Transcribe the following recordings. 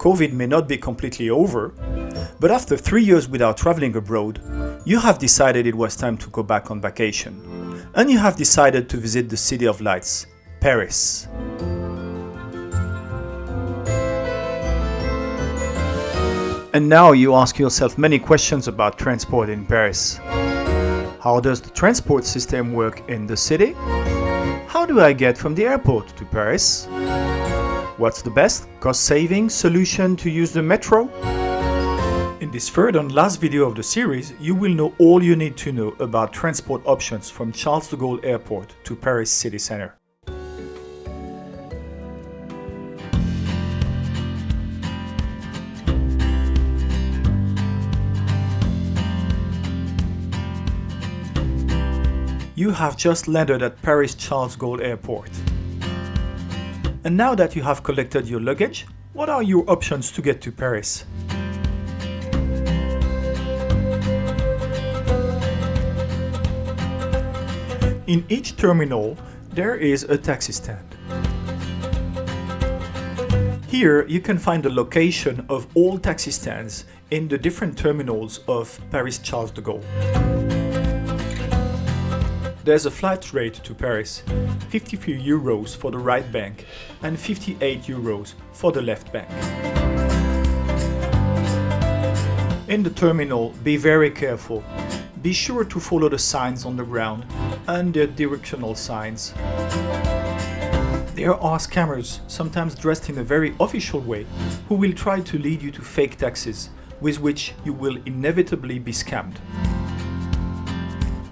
COVID may not be completely over, but after 3 years without traveling abroad, you have decided it was time to go back on vacation. And you have decided to visit the City of Lights, Paris. And now you ask yourself many questions about transport in Paris. How does the transport system work in the city? How do I get from the airport to Paris? What's the best cost-saving solution to use the metro? In this third and last video of the series, you will know all you need to know about transport options from Charles de Gaulle Airport to Paris city center. You have just landed at Paris Charles de Gaulle Airport. And now that you have collected your luggage, what are your options to get to Paris? In each terminal, there is a taxi stand. Here you can find the location of all taxi stands in the different terminals of Paris Charles de Gaulle. There's a flight rate to Paris, 53 euros for the right bank and 58 euros for the left bank. In the terminal, be very careful. Be sure to follow the signs on the ground and the directional signs. There are scammers, sometimes dressed in a very official way, who will try to lead you to fake taxis, with which you will inevitably be scammed.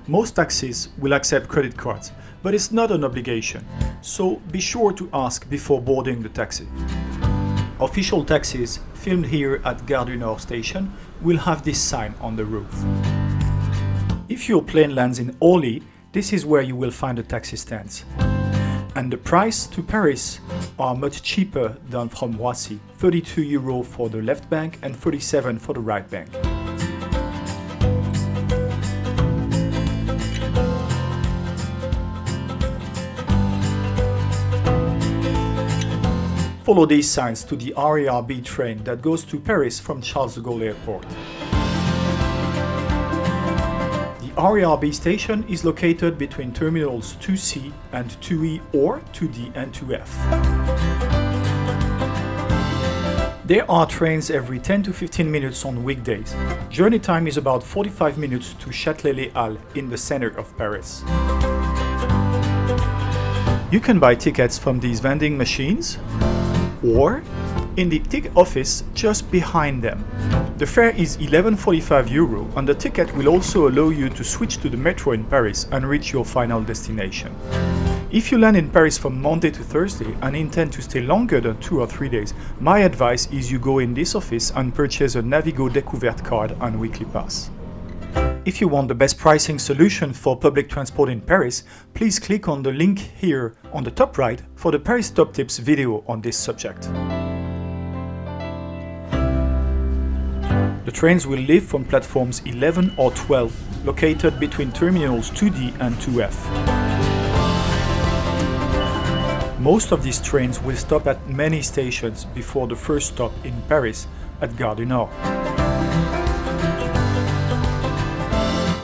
Most taxis will accept credit cards, but it's not an obligation, so be sure to ask before boarding the taxi. Official taxis filmed here at Gare du Nord station will have this sign on the roof. If your plane lands in Orly, this is where you will find the taxi stands. And the price to Paris are much cheaper than from Roissy, 32 euro for the left bank and 37 for the right bank. Follow these signs to the RERB train that goes to Paris from Charles de Gaulle Airport. The RERB station is located between terminals 2C and 2E or 2D and 2F. There are trains every 10 to 15 minutes on weekdays. Journey time is about 45 minutes to Châtelet-les-Halles in the center of Paris. You can buy tickets from these vending machines or in the ticket office just behind them. The fare is 11.45 euro and the ticket will also allow you to switch to the metro in Paris and reach your final destination. If you land in Paris from Monday to Thursday and intend to stay longer than 2 or 3 days, my advice is you go in this office and purchase a Navigo Découverte card and weekly pass. If you want the best pricing solution for public transport in Paris, please click on the link here on the top right for the Paris Top Tips video on this subject. The trains will leave from platforms 11 or 12, located between terminals 2D and 2F. Most of these trains will stop at many stations before the first stop in Paris at Gare du Nord.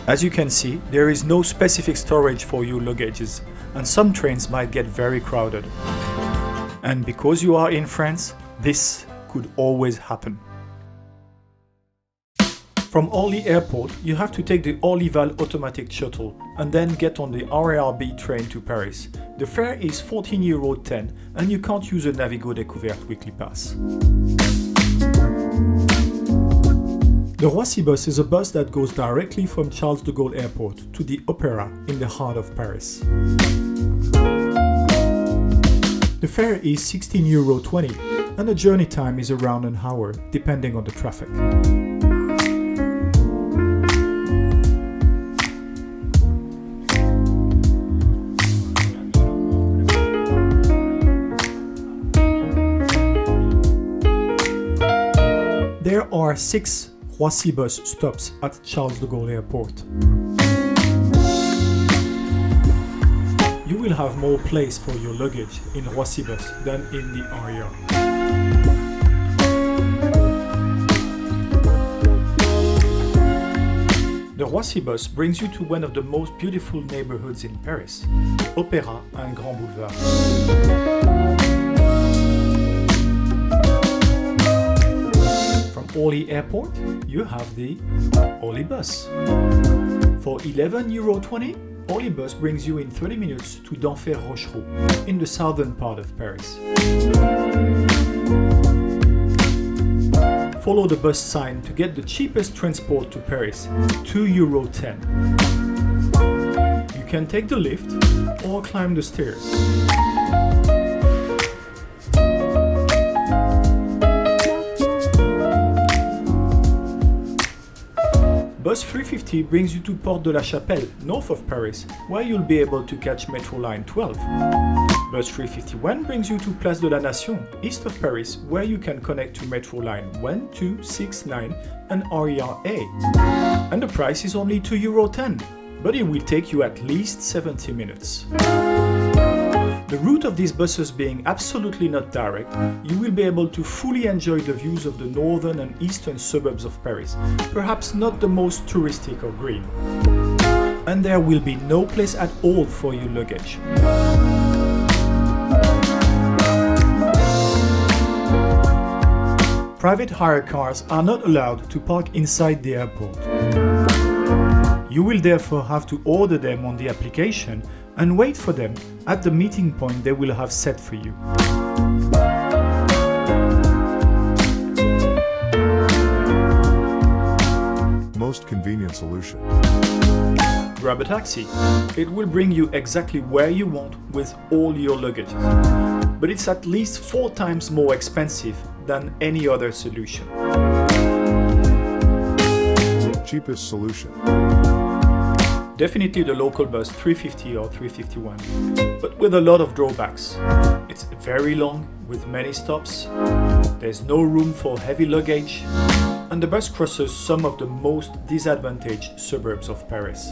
As you can see, there is no specific storage for your luggages, and some trains might get very crowded. And because you are in France, this could always happen. From Orly Airport, you have to take the Orly-Val automatic shuttle and then get on the RERB train to Paris. The fare is 14,10 € and you can't use a Navigo Découverte weekly pass. The Roissybus is a bus that goes directly from Charles de Gaulle Airport to the Opera in the heart of Paris. The fare is 16,20 € and the journey time is around an hour, depending on the traffic. There are 6 Roissybus stops at Charles de Gaulle Airport. You will have more place for your luggage in Roissybus than in the RER. The Roissybus brings you to one of the most beautiful neighborhoods in Paris, Opéra and Grand Boulevard. From Orly Airport, you have the Orly bus. For €11.20, Orly bus brings you in 30 minutes to d'Enfer-Rochereau, in the southern part of Paris. Follow the bus sign to get the cheapest transport to Paris, €2.10. You can take the lift or climb the stairs. Bus 350 brings you to Porte de la Chapelle, north of Paris, where you'll be able to catch Metro Line 12. Bus 351 brings you to Place de la Nation, east of Paris, where you can connect to Metro Line 1, 2, 6, 9 and RER-A. And the price is only €2.10, but it will take you at least 70 minutes. The route of these buses being absolutely not direct, you will be able to fully enjoy the views of the northern and eastern suburbs of Paris, perhaps not the most touristic or green. And there will be no place at all for your luggage. Private hire cars are not allowed to park inside the airport. You will therefore have to order them on the application and wait for them at the meeting point they will have set for you. Most convenient solution. Grab a taxi. It will bring you exactly where you want with all your luggage. But it's at least 4 times more expensive than any other solution. Cheapest solution. Definitely the local bus 350 or 351, but with a lot of drawbacks. It's very long with many stops, there's no room for heavy luggage, and the bus crosses some of the most disadvantaged suburbs of Paris.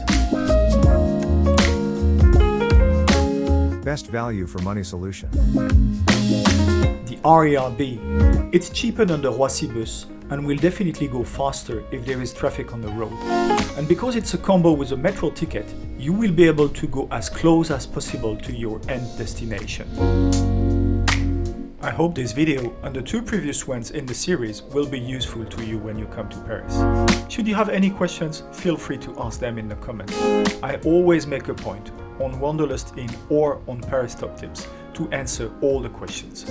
Best value for money solution. The RER-B. It's cheaper than the Roissybus and will definitely go faster if there is traffic on the road. And because it's a combo with a metro ticket, you will be able to go as close as possible to your end destination. I hope this video and the 2 previous ones in the series will be useful to you when you come to Paris. Should you have any questions, feel free to ask them in the comments. I always make a point, on Wanderlust Inn or on Paris Top Tips, to answer all the questions.